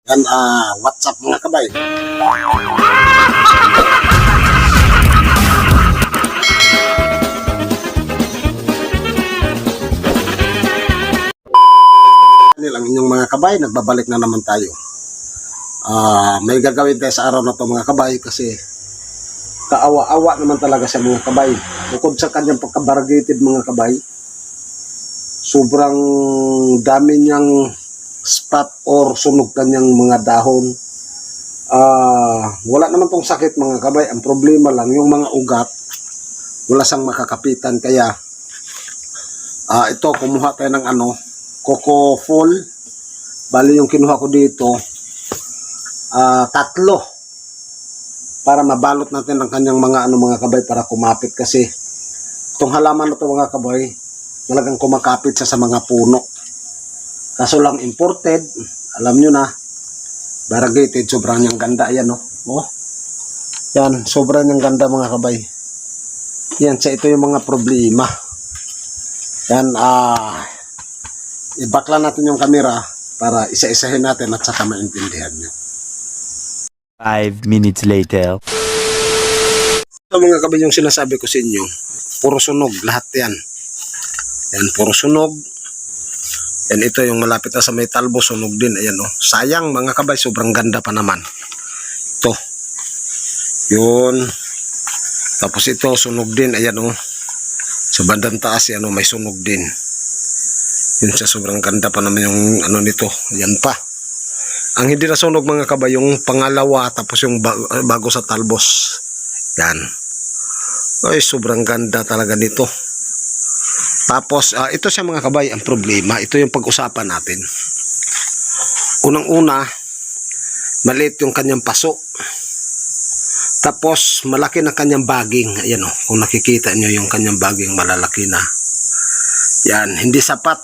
Yan, what's up mga kabay? Lang inyong mga kabay, nagbabalik na naman tayo. May gagawin tayo sa araw na to mga kabay kasi kaawa-awa naman talaga sa mga kabay. Bukod sa kanyang pagkabaragated mga kabay, sobrang dami niyang spot or sunog kanyang mga dahon. Wala naman tong sakit mga kabay. Ang problema lang yung mga ugat, wala sang makakapitan. Kaya ito, kumuha tayo ng coco full. Bali yung kinuha ko dito, 3 para mabalot natin ang kanyang mga mga kabay para kumapit. Kasi itong halaman na to mga kabay, talagang kumakapit sa mga puno. Kaso lang imported, alam nyo na, variegated, sobrang niyang ganda. Ayan yan, sobrang niyang ganda mga kabay. Yan, ito yung mga problema. Yan, ibakla natin yung camera para isa-isahin natin at saka maintindihan nyo. 5 minutes later. Ito mga kabay yung sinasabi ko sa inyo, puro sunog, lahat yan. Yan, puro sunog. Yan, ito yung malapit na sa may talbo, sunog din. Ayan sayang mga kabay, sobrang ganda pa naman. Ito. Yun. Tapos ito, sunog din. Ayan sa bandang taas, yan may sunog din. Yun siya, sobrang ganda pa naman yung nito. Ayan pa. Ang hindi na sunog mga kabay, yung pangalawa, tapos yung bago sa talbos. Yan. Ay, sobrang ganda talaga nito. Tapos, ito siya mga kabay, ang problema. Ito yung pag-usapan natin. Unang-una, maliit yung kanyang paso. Tapos, malaki na kanyang baging. Ayan kung nakikita nyo yung kanyang baging, malalaki na. Yan, hindi sapat.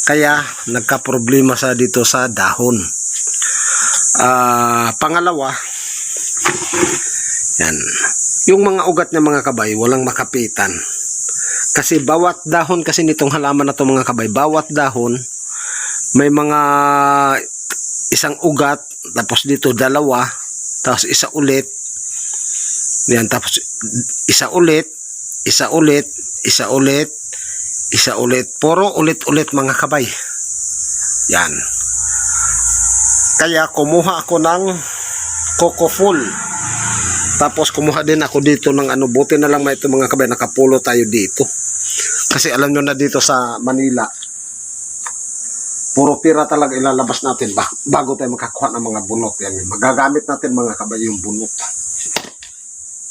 Kaya, nagka-problema sa dito sa dahon. Pangalawa, yan, yung mga ugat niya mga kabay, walang makapitan. Kasi bawat dahon kasi nitong halaman na to mga kabay, bawat dahon may mga isang ugat, tapos dito 2, tapos isa ulit. Yan, tapos isa ulit, isa ulit, isa ulit, isa ulit. Puro ulit-ulit mga kabay. Yan. Kaya kumuha ako ng coco full. Tapos kumuha din ako dito ng buti na lang may ito mga kabay, nakapulo tayo dito. Kasi alam nyo na dito sa Manila, puro tira talaga ilalabas natin bago tayo makakuha ng mga bunot. Yan, magagamit natin mga kabay yung bunot.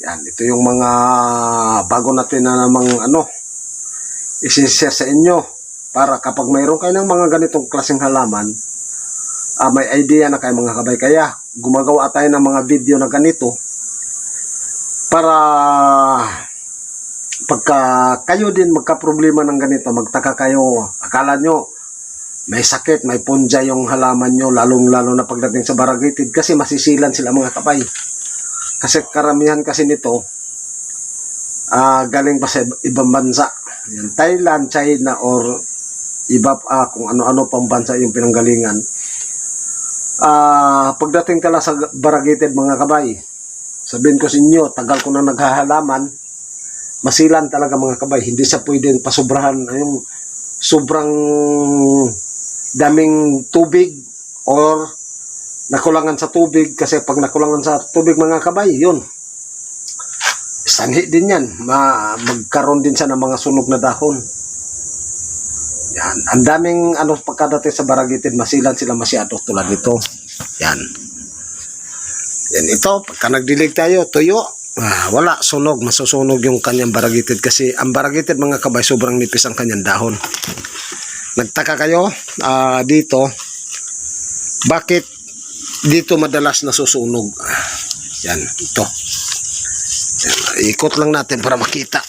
Yan, ito yung mga bago natin na namang isi-share sa inyo. Para kapag mayroon kayo ng mga ganitong klaseng halaman, may idea na kayo mga kabay. Kaya gumagawa tayo ng mga video na ganito para pagka kayo din magka-problema ng ganito, magtaka kayo, akala nyo may sakit, may punja yung halaman nyo, lalong-lalo na pagdating sa variegated, kasi masisilan sila mga kabay. Kasi karamihan kasi nito galing pa sa ibang bansa. Yan, Thailand, China, or iba kung ano-ano pang bansa yung pinanggalingan. Pagdating tala sa variegated mga kabay, sabihin ko sa inyo, tagal ko na naghahalaman, masilan talaga mga kabay. Hindi siya pwedeng pasubrahan yung sobrang daming tubig or nakulangan sa tubig. Kasi pag nakulangan sa tubig mga kabay, yun, sanhi din yan. Magkaroon din siya ng mga sunog na dahon. Yan, ang daming pagkadating sa variegated, masilan sila masyado tulad nito. Yan. Yan, ito, pagka nagdilig tayo, tuyo, wala, sunog, masusunog yung kanyang variegated. Kasi ang variegated mga kabay, sobrang nipis ang kanyang dahon. Nagtaka kayo dito, bakit dito madalas nasusunog? Yan, ito. Yan, ikot lang natin para makita.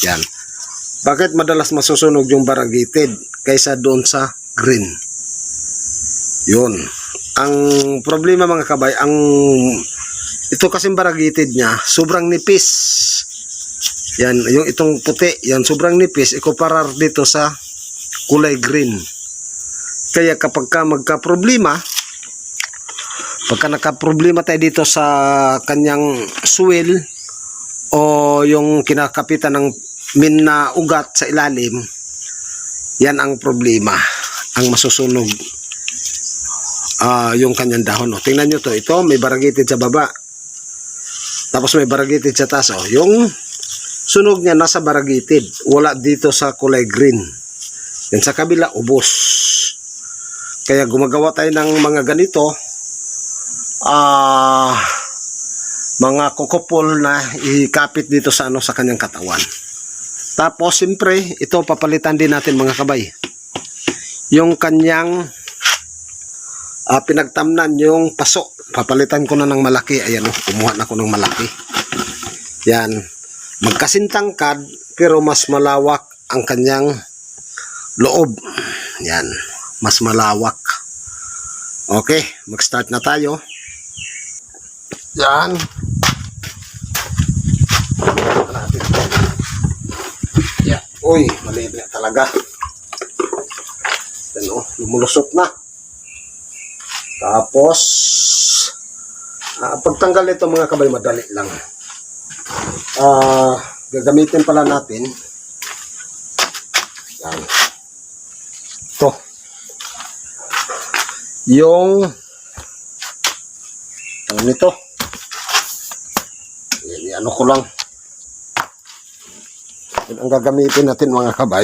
Yan. Bakit madalas masusunog yung variegated kaysa doon sa green? Yun. Ang problema mga kabay, ito kasing variegated niya, sobrang nipis. Yan, yung itong puti, yan sobrang nipis, ikumparar dito sa kulay green. Kaya kapag ka magka-problema, Pagka nakaproblema tayo dito sa kanyang suwel o yung kinakapitan ng min na ugat sa ilalim, yan ang problema, ang masusunog yung kanyang dahon. Tingnan nyo to, ito may baragitid sa baba, tapos may baragitid sa taas. Yung sunog niya nasa baragitid, wala dito sa kulay green. Yan sa kabila, ubos. Kaya gumagawa tayo ng mga ganito, mga kokopol na ikapit dito sa sa kanyang katawan. Tapos siyempre ito papalitan din natin mga kabay, yung kanyang pinagtamnan, yung paso, papalitan ko na ng malaki. Ayan, kumuha na ko ng malaki. Yan, magkasintangkad pero mas malawak ang kanyang loob. Yan, mas malawak. Okay, mag-start na tayo. Yan. Yeah. Uy, maliit na talaga. Yan, lumulusot na. Tapos, pagtanggal nito mga kabay, madali lang. Gagamitin pala natin. Yan. Ito. Yung ano nito? Ano ko lang. Yan ang gagamitin natin mga kabay.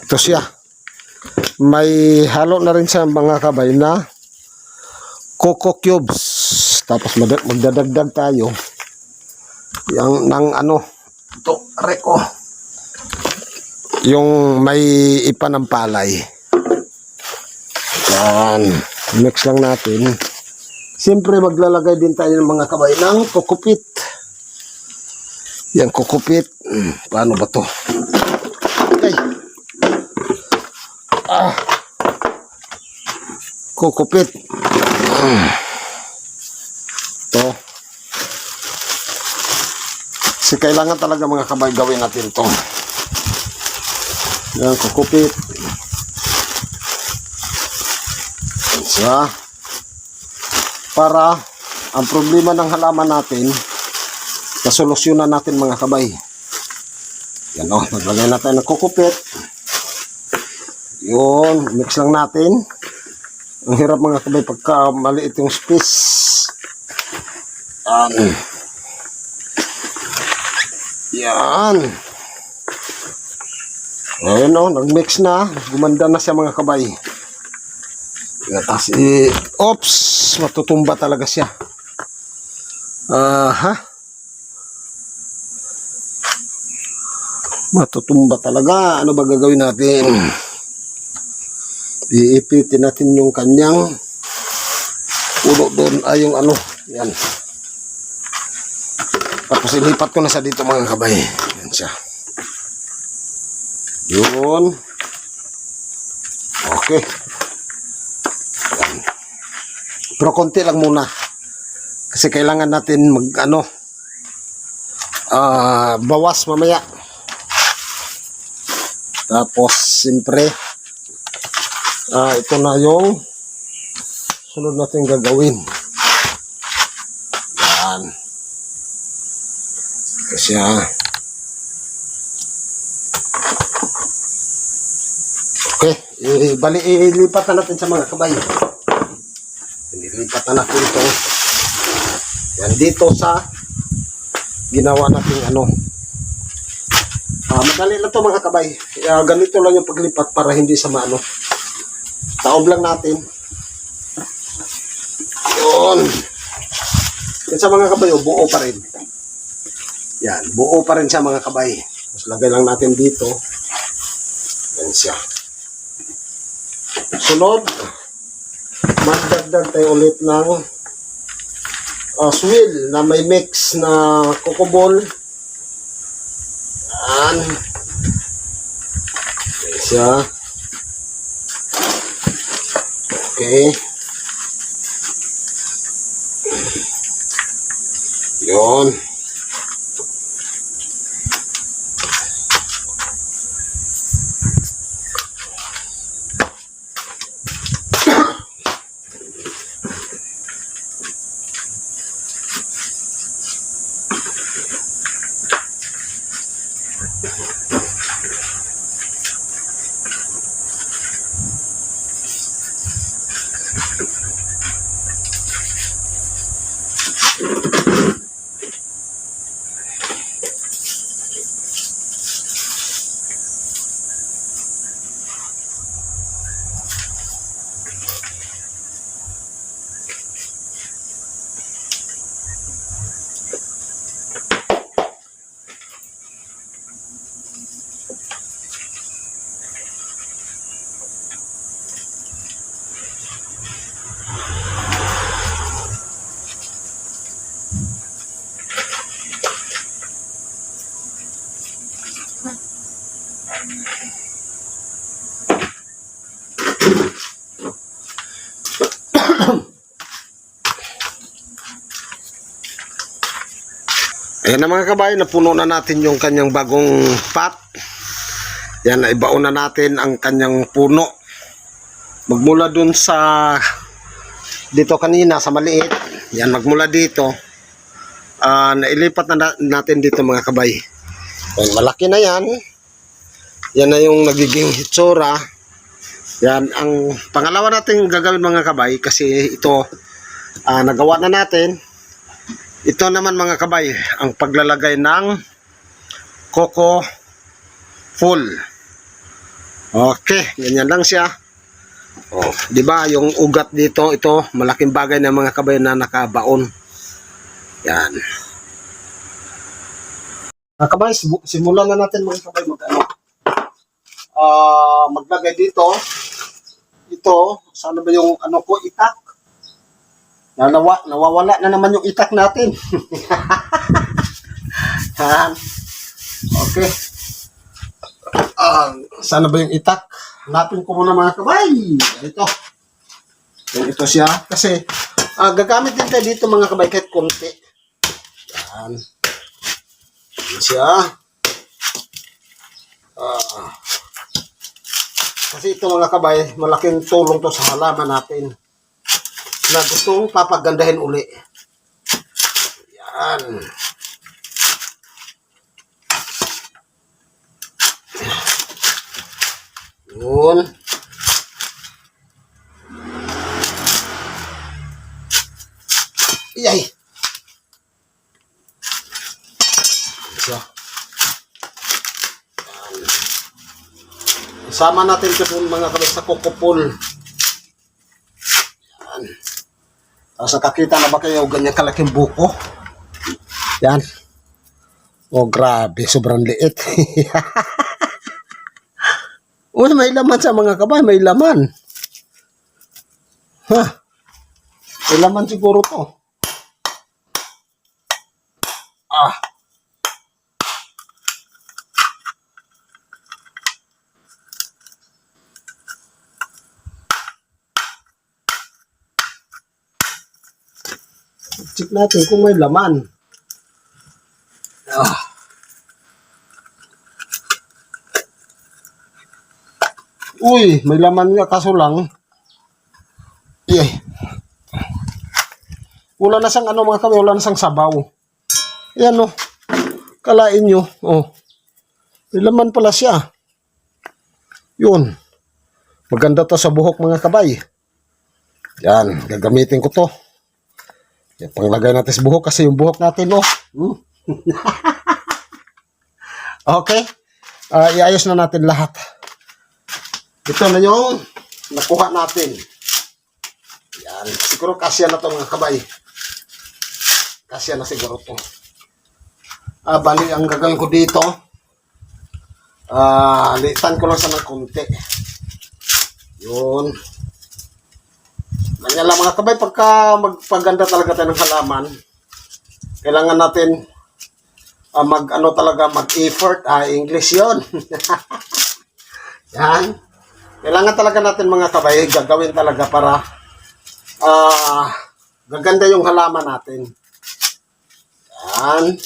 Ito siya. May halo na rin sa mga kabay na coco cubes. Tapos magdadagdag tayo yung ng ito, reko. Yung may ipa ng palay. Yan. Mix lang natin. Siyempre maglalagay din tayo ng mga kabay ng kokopit. Yan, kokopit. Paano ba to? Okay. Kokopit. Ito. Kasi kailangan talaga mga kabay gawin natin to. Yan, kokopit. Siya. Para ang problema ng halaman natin, nasolusyonan natin mga kabay. Yan maglagay natin ng kokopit. Yun, mix lang natin. Ang hirap mga kabay pagka maliit yung space. Yan. Ayan nag-mix na. Gumanda na siya mga kabay. Tapos oops, matutumba talaga siya. Matutumba talaga. Ano ba gagawin natin? Iipitin natin yung kanyang puno doon. Yung yan. Tapos ilipat ko na sa dito mga kabay. Yan siya. Yun. Okay. Yan. Pero konti lang muna. Kasi kailangan natin bawas mamaya. Tapos siyempre ito na yung sunod natin gagawin. Yan. Kasi okay, ilipat na natin sa mga kabay. Ilipat na natin ito. Yan dito sa ginawa natin madali lang to mga kabay. Ganito lang yung paglipat para hindi sa taob lang natin. Yun. Yan sa mga kabay, buo pa rin. Yan, buo pa rin siya mga kabay. Tapos lagay lang natin dito. Yan siya. Sunod, magdagdag tayo ulit ng swill na may mix na coco ball. Yan. Yan siya. Okay. Yun. Ayan na mga kabayo, napuno na natin yung kanyang bagong pot. Yan, ibaon na natin ang kanyang puno. Magmula dun sa dito kanina sa maliit. Yan, magmula dito. Nailipat na natin dito mga kabay. Yan, malaki na yan. Yan na yung nagiging hitsura. Yan, ang pangalawa natin gagawin mga kabay kasi ito nagawa na natin. Ito naman mga kabay, ang paglalagay ng coco full. Okay, ganyan lang siya. Oh, 'di ba? Yung ugat dito, ito malaking bagay na mga kabay na nakabaon. Yan. Mga kabay, simulan na natin mga kabay maglagay dito. Ito, sana ba yung ano ko itak? Nawawala na naman yung itak natin. Yan. Okay. Sana ba yung itak? Hanapin ko muna mga kabay. Ito. Ito siya. Kasi, gagamit din tayo dito mga kabay kahit konti. Yan. Yan siya. Kasi ito mga kabay, malaking tulong to sa halaman natin. Na gustong papagandahin uli. Yan. Yun. Iyay. So. Isama natin ito mga kabay sa kukupol. Yan. Tapos nakakita na ba kayo ganyan kalaking buko? Yan. Oh, grabe. Sobrang liit. Uy, may laman sa mga kabay. May laman. Ha? May laman siguro to. Check natin kung may laman. Uy, may laman nga kaso lang. Wala na sang ano mga kami, wala na sang sabaw. Ayan o. Kalain nyo. Oh. May laman pala siya. Yun. Maganda to sa buhok mga kabay. Yan, gagamitin ko to. Yan, panglagay natin sa buhok kasi yung buhok natin, oh. Okay. Iayos na natin lahat. Ito na yung nakuha natin. Yan. Siguro kasya na to mga kabay. Kasya na siguro to. Bali, ang gagawin ko dito, litan ko lang sa ng konti. Yun. Ganyan lang mga kabay, pagka magpaganda talaga tayo ng halaman, kailangan natin mag-effort. English yun. Yan. Kailangan talaga natin mga kabay, gagawin talaga para gaganda yung halaman natin. Yan.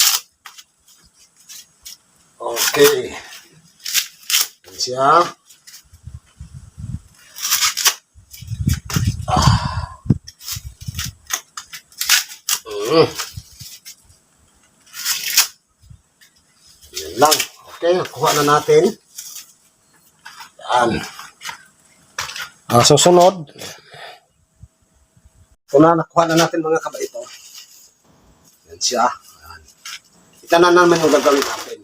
Okay. Yan siya. Yan lang. Okay, kuha na natin. Yan. Susunod. Ito na, nakuha na natin mga kabay ito. Yan siya. Yan. Ito na naman yung gagawin natin.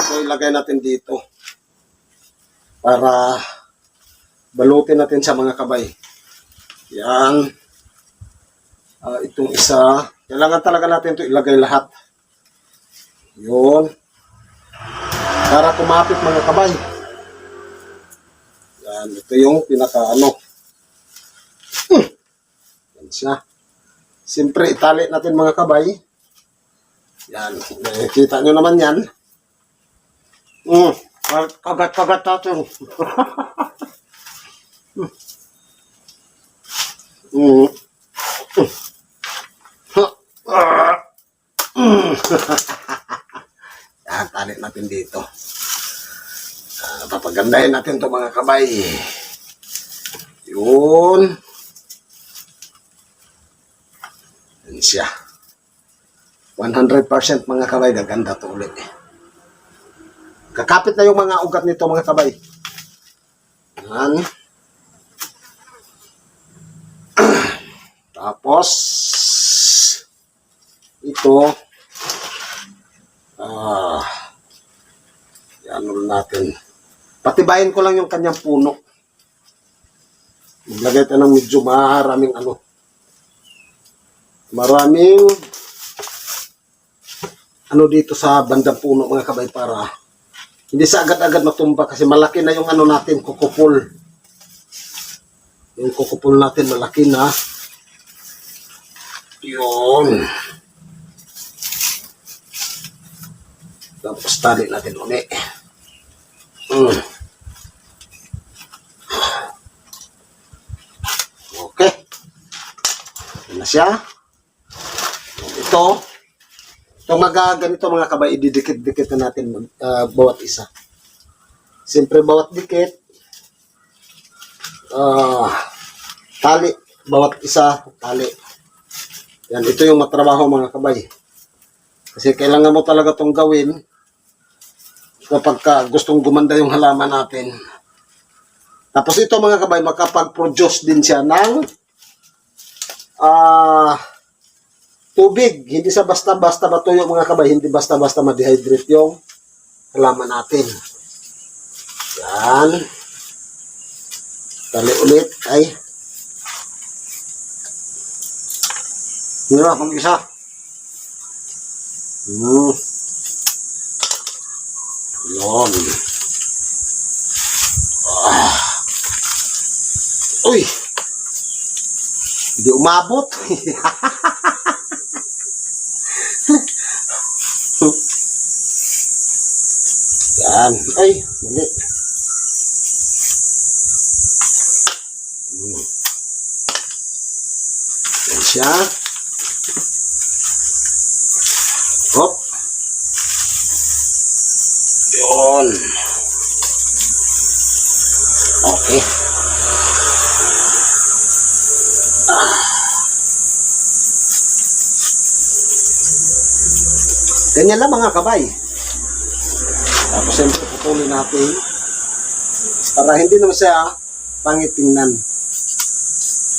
So, ilagay natin dito. Para balutin natin sa mga kabay. Yan. Itong isa. Kailangan talaga natin ito ilagay lahat. Yun. Para kumapit mga kabay. Yan. Ito yung pinaka-ano. Yan siya. Siyempre, itali natin mga kabay. Yan. Kita nyo naman yan. Kagat-kagat natin. Mm. Yan, tali natin dito. Papagandahin natin to mga kabay. Yun. Yan siya. 100% mga kabay, gaganda to ulit. Kakapit na yung mga ugat nito mga kabay. Yan. Tapos, ito, yan natin. Patibayin ko lang yung kanyang puno. Maglagay tayo ng medyo maraming maraming dito sa bandang puno mga kabay para hindi sa agad-agad matumba kasi malaki na yung natin, kukupol. Yung kukupol natin malaki na. Yun. Tapos tali natin ulit. Okay. Yan na siya. Ito ganito mga kabay, ididikit-dikit na natin bawat isa. Siyempre bawat dikit, tali, bawat isa, tali. Yan, ito yung matrabaho mga kabay. Kasi kailangan mo talaga itong gawin kapag gustong gumanda yung halaman natin. Tapos ito mga kabay, makapag-produce din siya ng tubig. Hindi sa basta-basta matuyo mga kabay, hindi basta-basta ma-dehydrate yung halaman natin. Yan. Tali ulit. Ay. Mira, kung isa. Yun. Uy. Hindi umabot. Yan. Ay, mali. Yan siya. Hop. Yun. Okay. Ganyan lang mga kabay. Tapos siyempre putulin natin para hindi naman siya pangitingnan.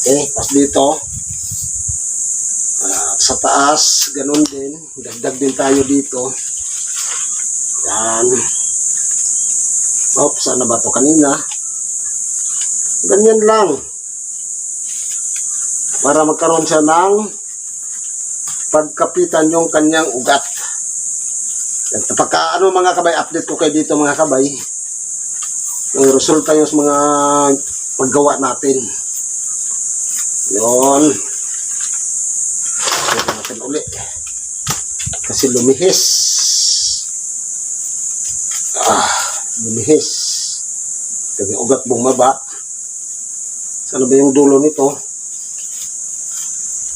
Okay, tapos dito sa taas, ganun din. Dagdag din tayo dito. Yan. Oops, sana ba ito kanina? Ganyan lang. Para magkaroon siya ng pagkapitan yung kanyang ugat. Yan. Pagka mga kabay, update ko kayo dito mga kabay. Yung resulta yung mga paggawa natin. Yun. Ito natin ulit. Kasi lumihis. Lumihis. Kasi ugat bumaba. Sana ba yung dulo nito?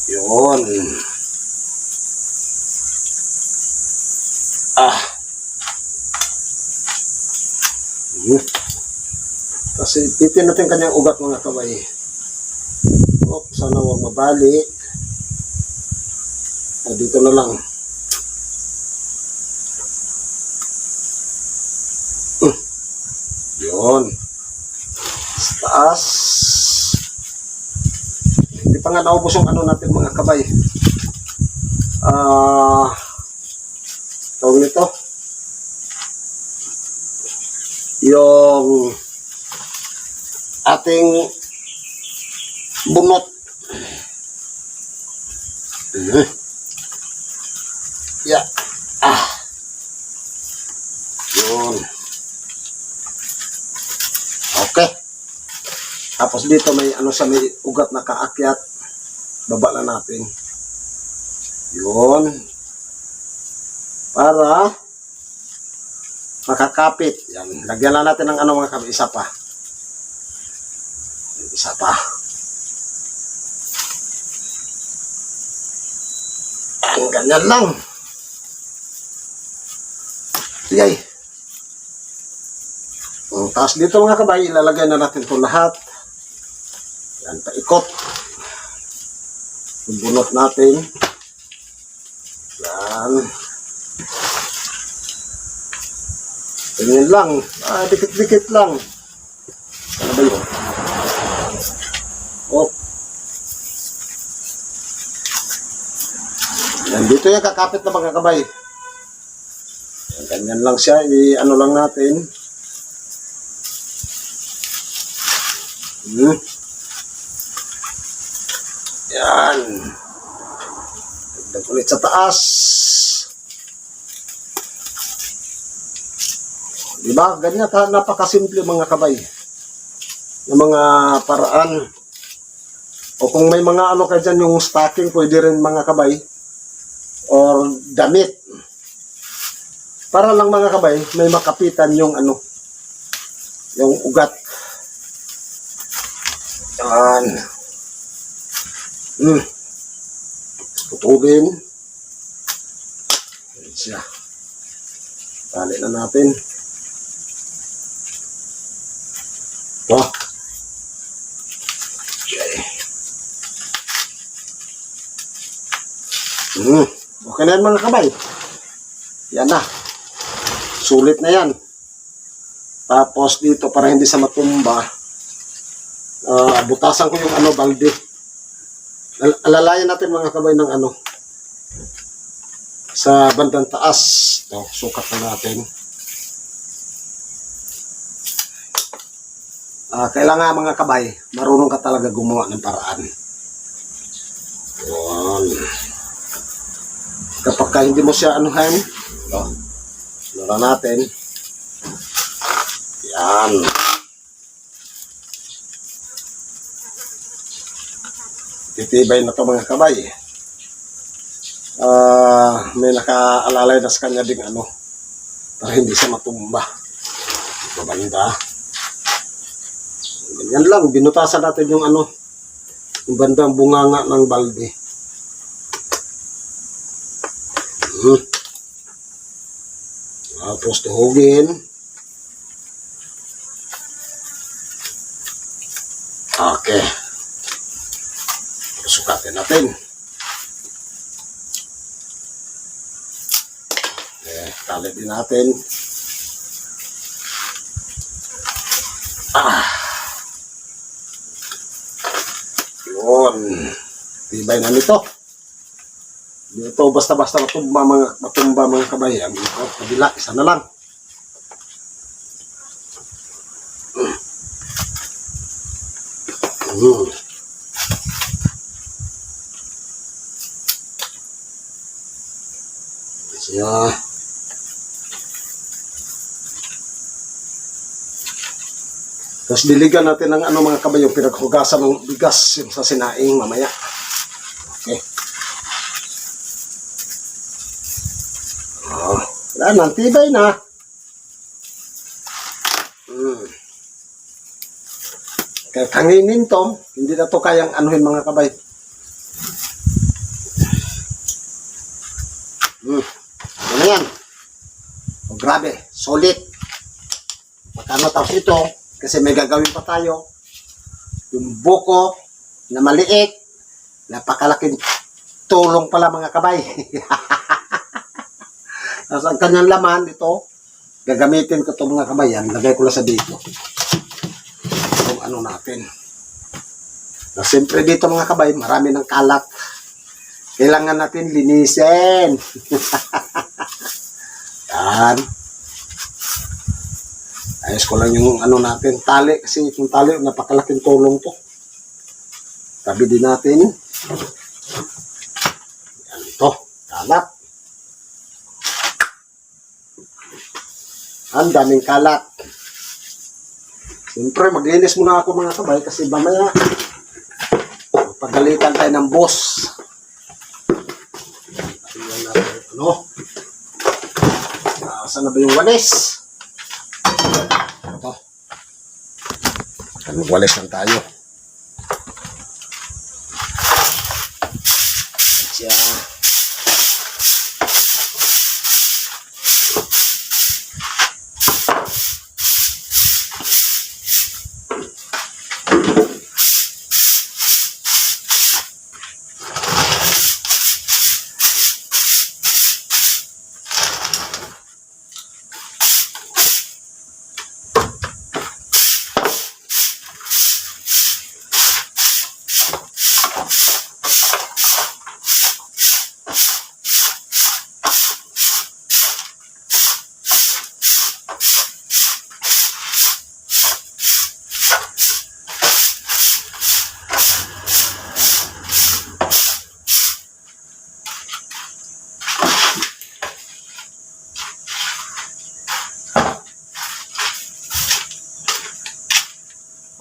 Yun. Kasi titin natin kanyang ugat mga kabay. Sana huwag mabali. Dito na lang. Yun. Sa taas. Hindi pa nga naubos yung natin mga kabay. Tawag nito. Yung ating bunot. Yeah. Yun. Okay. Tapos dito may sa may ugat na kaakyat. Baba na natin. Yun. Para makakapit. Yan. Lagyan na natin ng mga kabay. Isa pa. Isa pa. Yan, ganyan lang. Yay. Tapos dito mga kabay, ilalagay na natin ito lahat. Yan, paikot. Bunot natin. Yan. Ganyan lang. Dikit-dikit lang. Ano ba yun? Oh. Yan, dito yung kakapit na mga kabay. Yan, ganyan lang siya. I-ano lang natin. Yan. Dagdag ulit sa taas. Diba? Ganyan, napakasimple mga kabay. Yung mga paraan. O kung may mga ano kayo dyan, yung stocking, pwede rin mga kabay. Or damit. Para lang mga kabay, may makapitan yung ano, yung ugat. Yan. Putulin. Yan siya. Tali na natin. Ito. Okay. Okay na yan mga kabay. Yan na. Sulit na yan. Tapos dito para hindi sa matumba, butasan ko yung ano, balde. Alalayan natin mga kabay ng ano, sa bandang taas. Ito, sukat na natin. Kailangan mga kabay, marunong ka talaga gumawa ng paraan. Yan. Kapag ka hindi mo siya anuhan, ito, lura natin. Yan. Titibay na to mga kabay. May nakaalalay na sa kanya ding ano, para hindi siya matumba. Babanda. Ganyan lang, binutasan natin yung ano, yung bandang bunganga ng balde. Tapos tuhugin. Okay. Sukatin natin. Okay, tali din natin. Yun. Tibay na nito. Dito basta-basta matumba mga kabayan. Ito, kabila, isa na lang. Siya. Tapos diligan natin ng ano mga kabayo, pinaghugasan ng bigas yung sa sinaing mamaya. Okay. Wala na, tibay na. Kaya kanginin to, hindi na to kayang anuhin mga kabay. Ano yan? Oh, grabe, solid. Magkano tapos ito, kasi may gagawin pa tayo. Yung buko na maliit, napakalaking tulong pala mga kabay. Tapos ang kanyang laman, ito, gagamitin ko ito mga kabayan, lagay ko lang sa dito. Itong ano natin. Na siyempre dito mga kabay, marami ng kalat. Kailangan natin linisin. Yan. Ayos ko lang yung ano natin, tali. Kasi yung tali, napakalaking tulong to. Tabi din natin. Yan ito, kalat. Ang daming kalat. Siyempre, maglinis muna ako mga kabay kasi mamaya pagalitan tayo ng boss. Tingnan natin ano. Saan na ba yung walis? Ito. Walis lang tayo. Siya.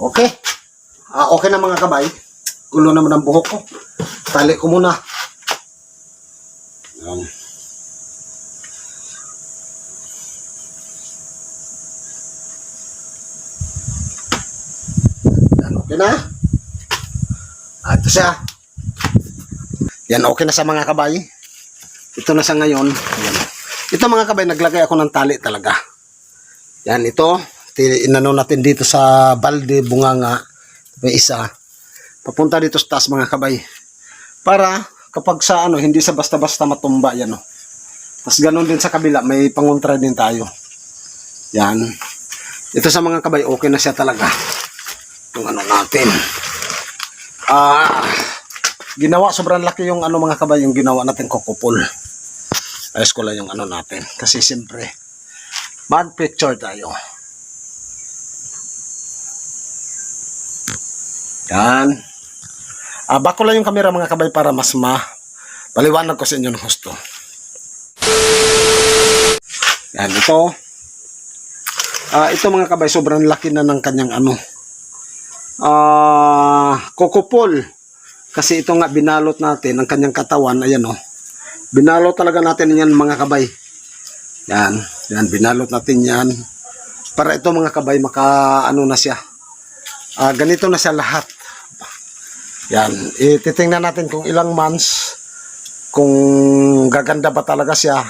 Okay. Okay na mga kabay. Ulo naman ang buhok ko. Tali ko muna. Yan. Yan, okay na. Ito siya. Yan, okay na sa mga kabay. Ito na sa ngayon. Yan. Ito mga kabay, naglagay ako ng tali talaga. Yan, ito. Inano natin dito sa balde, bunganga. May isa. Papunta dito sa taas mga kabay. Para kapag sa hindi sa basta-basta matumba yan. Tapos ganun din sa kabila, may pangontra din tayo. Yan. Ito sa mga kabay, okay na siya talaga. Yung natin. Ginawa, sobrang laki yung mga kabay, yung ginawa natin kukupol. Ayos ko lang yung natin. Kasi siyempre, mag picture tayo. Yan. Bako lang yung camera mga kabay para mas paliwanag ko sa inyo ng husto. Yan, ito. Ito mga kabay, sobrang laki na ng kanyang kukupol. Kasi ito nga binalot natin ang kanyang katawan, ayan binalot talaga natin yan mga kabay. Yan, binalot natin yan. Para ito mga kabay, na siya. Ganito na siya lahat. Yan, titingnan natin kung ilang months, kung gaganda ba talaga siya,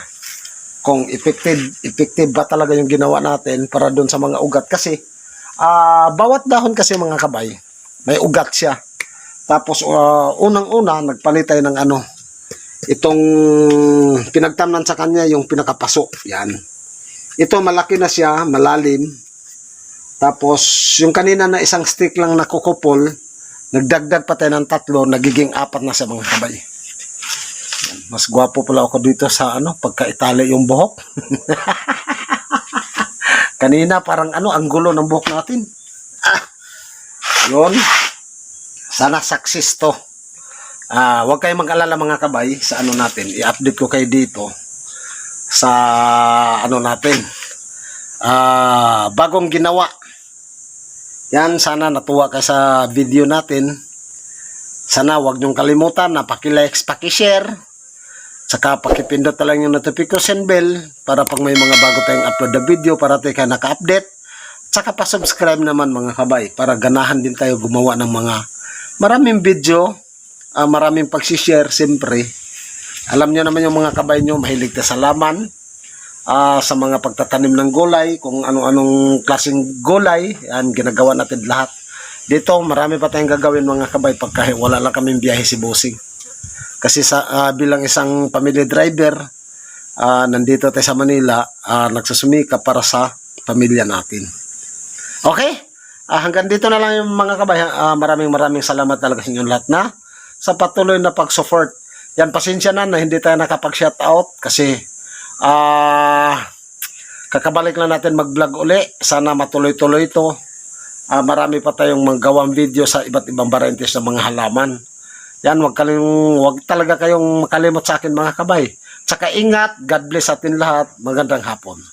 kung effective ba talaga yung ginawa natin para doon sa mga ugat. Kasi, bawat dahon kasi mga kabay, may ugat siya. Tapos, unang-una, nagpalit tayo ng itong pinagtamnan sa kanya, yung pinakapaso. Yan. Ito, malaki na siya, malalim. Tapos, yung kanina na isang stick lang na kukupol, nagdagdag pa tayo ng 3, nagiging 4 na sa mga kabay. Yan. Mas gwapo pala ako dito sa pagka-itali yung buhok. Kanina parang ang gulo ng buhok natin. Yun. Sana success to. Huwag kayong mag-alala mga kabay sa natin. I-update ko kayo dito sa natin. Bagong ginawa. Yan, sana natuwa kayo sa video natin. Sana huwag niyong kalimutan na paki-like, paki-share. Saka pakipindot na lang yung notification bell para pag may mga bago tayong upload na video para tayo kayo naka-update. Saka pa-subscribe naman mga kabay para ganahan din tayo gumawa ng mga maraming video, maraming pag-share siyempre. Alam niyo naman yung mga kabay nyo, mahilig na sa laman, sa mga pagtatanim ng gulay, kung anong klaseng gulay, yan, ginagawa natin lahat. Dito, marami pa tayong gagawin mga kabay pagka wala lang kaming biyahe si Bossing. Kasi bilang isang family driver, nandito tayo sa Manila, nagsusumika para sa pamilya natin. Okay? Hanggang dito na lang yung mga kabay. Maraming salamat talaga sa inyong lahat sa patuloy na pag-support. Yan, pasensya na hindi tayo nakapag-shoutout kasi kakabalik lang natin mag-vlog uli. Sana matuloy-tuloy ito. Marami pa tayong manggawang video sa iba't ibang varieties ng mga halaman. Yan, wag talaga kayong makalimot sa akin mga kabay. Tsaka ingat, God bless atin lahat. Magandang hapon.